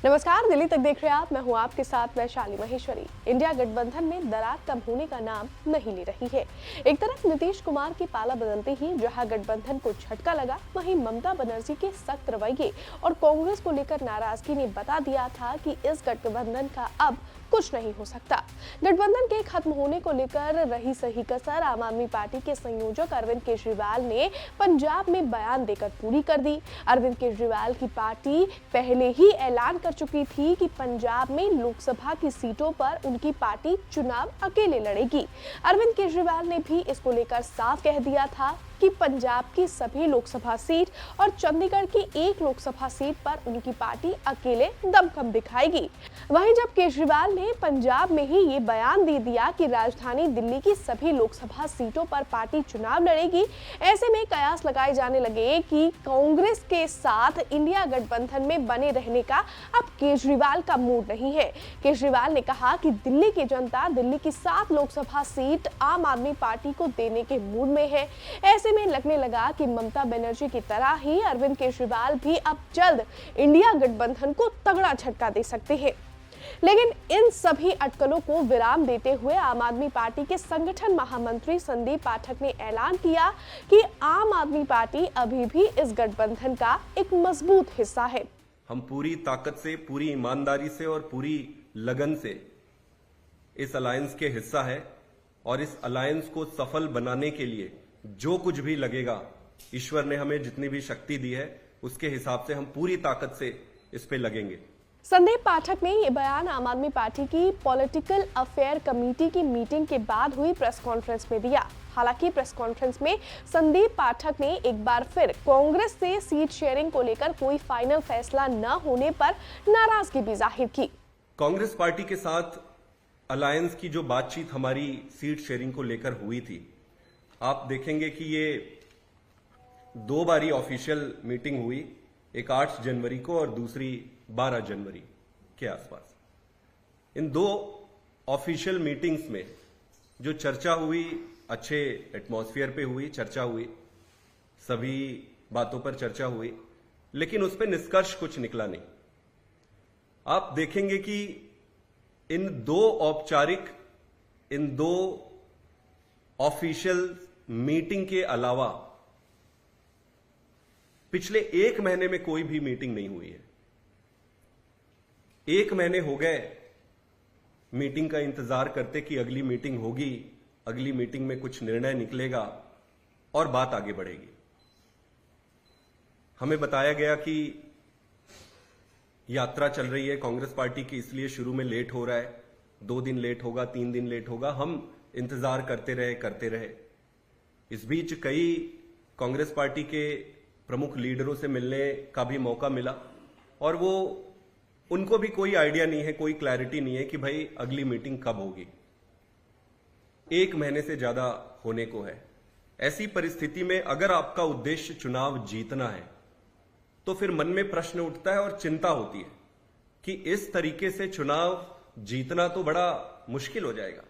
नमस्कार, दिल्ली तक देख रहे हैं आप। मैं हूं आपके साथ वैशाली महेश्वरी। इंडिया गठबंधन में दरार कम होने का नाम नहीं ले रही है। एक तरफ नीतीश कुमार की पाला बदलते ही जहां गठबंधन को झटका लगा, वहीं ममता बनर्जी के सख्त रवैये और कांग्रेस को लेकर नाराजगी ने बता दिया था कि इस गठबंधन का अब कुछ नहीं हो सकता। गठबंधन के खत्म होने को लेकर रही सही कसर आम आदमी पार्टी के संयोजक अरविंद केजरीवाल ने पंजाब में बयान देकर पूरी कर दी। अरविंद केजरीवाल की पार्टी पहले ही ऐलान कर चुकी थी कि पंजाब में लोकसभा की सीटों पर उनकी पार्टी चुनाव अकेले लड़ेगी। अरविंद केजरीवाल ने भी इसको लेकर साफ कह दिया था कि पंजाब की सभी लोकसभा सीट और चंडीगढ़ की एक लोकसभा सीट पर उनकी पार्टी अकेले दमखम दिखाएगी। वहीं जब केजरीवाल ने पंजाब में ही ये बयान दे दिया कि राजधानी दिल्ली की सभी लोकसभा सीटों पर पार्टी चुनाव लड़ेगी, ऐसे में कयास लगाए जाने लगे कि कांग्रेस के साथ इंडिया गठबंधन में बने रहने का अब केजरीवाल का मूड नहीं है। केजरीवाल ने कहा कि दिल्ली की जनता दिल्ली की 7 लोकसभा सीट आम आदमी पार्टी को देने के मूड में है। ऐसे में लगने लगा कि ममता बनर्जी की तरह ही अरविंद केजरीवाल भी अब जल्द इंडिया गठबंधन को तगड़ा झटका दे सकते हैं। लेकिन इन सभी अटकलों को विराम देते हुए आम आदमी पार्टी के संगठन महामंत्री संदीप पाठक ने ऐलान किया कि आम आदमी पार्टी अभी भी इस गठबंधन का एक मजबूत हिस्सा है। हम पूरी ताकत से, पूरी ईमानदारी से और पूरी लगन से इस अलायंस के हिस्सा है और इस अलायंस को सफल बनाने के लिए जो कुछ भी लगेगा, ईश्वर ने हमें जितनी भी शक्ति दी है उसके हिसाब से हम पूरी ताकत से इस पे लगेंगे। संदीप पाठक ने ये बयान आम आदमी पार्टी की पॉलिटिकल अफेयर कमेटी की मीटिंग के बाद हुई प्रेस कॉन्फ्रेंस में दिया। हालांकि प्रेस कॉन्फ्रेंस में संदीप पाठक ने एक बार फिर कांग्रेस से सीट शेयरिंग को लेकर कोई फाइनल फैसला न होने पर नाराजगी भी जाहिर की। कांग्रेस पार्टी के साथ अलायंस की जो बातचीत हमारी सीट शेयरिंग को लेकर हुई थी, आप देखेंगे कि ये 2 बारी ऑफिशियल मीटिंग हुई, एक 8 जनवरी को और दूसरी 12 जनवरी के आसपास। इन 2 ऑफिशियल मीटिंग्स में जो चर्चा हुई, अच्छे एटमॉस्फेयर पे हुई, चर्चा हुई, सभी बातों पर चर्चा हुई, लेकिन उस पर निष्कर्ष कुछ निकला नहीं। आप देखेंगे कि इन 2 ऑफिशियल मीटिंग के अलावा पिछले 1 महीने में कोई भी मीटिंग नहीं हुई है। 1 महीने हो गए मीटिंग का इंतजार करते कि अगली मीटिंग होगी, अगली मीटिंग में कुछ निर्णय निकलेगा और बात आगे बढ़ेगी। हमें बताया गया कि यात्रा चल रही है कांग्रेस पार्टी की, इसलिए शुरू में लेट हो रहा है, 2 दिन लेट होगा, 3 दिन लेट होगा। हम इंतजार करते रहे। इस बीच कई कांग्रेस पार्टी के प्रमुख लीडरों से मिलने का भी मौका मिला और उनको भी कोई आइडिया नहीं है, कोई क्लैरिटी नहीं है कि भाई अगली मीटिंग कब होगी। 1 महीने से ज्यादा होने को है। ऐसी परिस्थिति में अगर आपका उद्देश्य चुनाव जीतना है तो फिर मन में प्रश्न उठता है और चिंता होती है कि इस तरीके से चुनाव जीतना तो बड़ा मुश्किल हो जाएगा।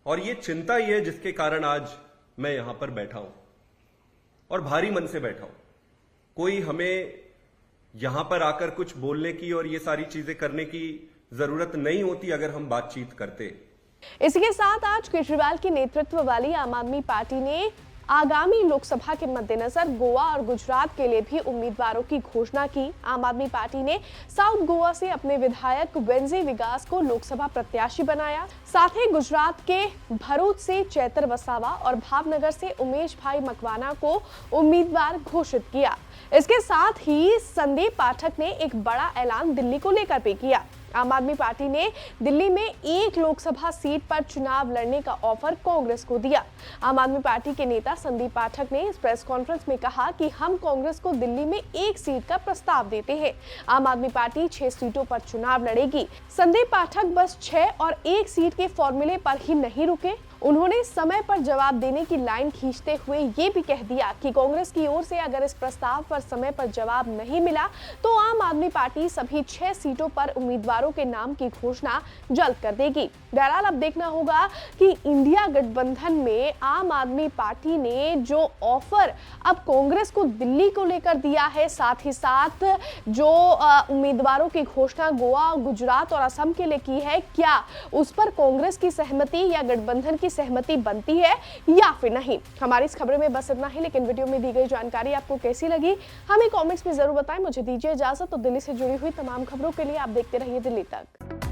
और ये चिंता ही है जिसके कारण आज मैं यहां पर बैठा हूं और भारी मन से बैठा हूं। कोई हमें यहां पर आकर कुछ बोलने की और ये सारी चीजें करने की जरूरत नहीं होती अगर हम बातचीत करते। इसी के साथ आज केजरीवाल के नेतृत्व वाली आम आदमी पार्टी ने आगामी लोकसभा के मद्देनजर गोवा और गुजरात के लिए भी उम्मीदवारों की घोषणा की। आम आदमी पार्टी ने साउथ गोवा से अपने विधायक वेंजी विगास को लोकसभा प्रत्याशी बनाया। साथ ही गुजरात के भरूच से चैतर वसावा और भावनगर से उमेश भाई मकवाना को उम्मीदवार घोषित किया। इसके साथ ही संदीप पाठक ने एक बड़ा ऐलान दिल्ली को लेकर भी किया। आम आदमी पार्टी ने दिल्ली में 1 लोकसभा सीट पर चुनाव लड़ने का ऑफर कांग्रेस को दिया। आम आदमी पार्टी के नेता संदीप पाठक ने इस प्रेस कॉन्फ्रेंस में कहा कि हम कांग्रेस को दिल्ली में 1 सीट का प्रस्ताव देते हैं। आम आदमी पार्टी 6 सीटों पर चुनाव लड़ेगी। संदीप पाठक बस 6 और 1 सीट के फॉर्मूले पर ही नहीं रुके, उन्होंने समय पर जवाब देने की लाइन खींचते हुए ये भी कह दिया कि कांग्रेस की ओर से अगर इस प्रस्ताव पर समय पर जवाब नहीं मिला तो आम आदमी पार्टी सभी 6 सीटों पर उम्मीदवारों के नाम की घोषणा जल्द कर देगी। बहरहाल अब देखना होगा कि इंडिया गठबंधन में आम आदमी पार्टी ने जो ऑफर अब कांग्रेस को दिल्ली को लेकर दिया है, साथ ही साथ जो उम्मीदवारों की घोषणा गोवा, गुजरात और असम के लिए की है, क्या उस पर कांग्रेस की सहमति या गठबंधन की सहमति बनती है या फिर नहीं। हमारी इस खबर में बस इतना ही, लेकिन वीडियो में दी गई जानकारी आपको कैसी लगी हमें कमेंट्स में जरूर बताएं। मुझे दीजिए इजाजत। तो दिल्ली से जुड़ी हुई तमाम खबरों के लिए आप देखते रहिए दिल्ली तक।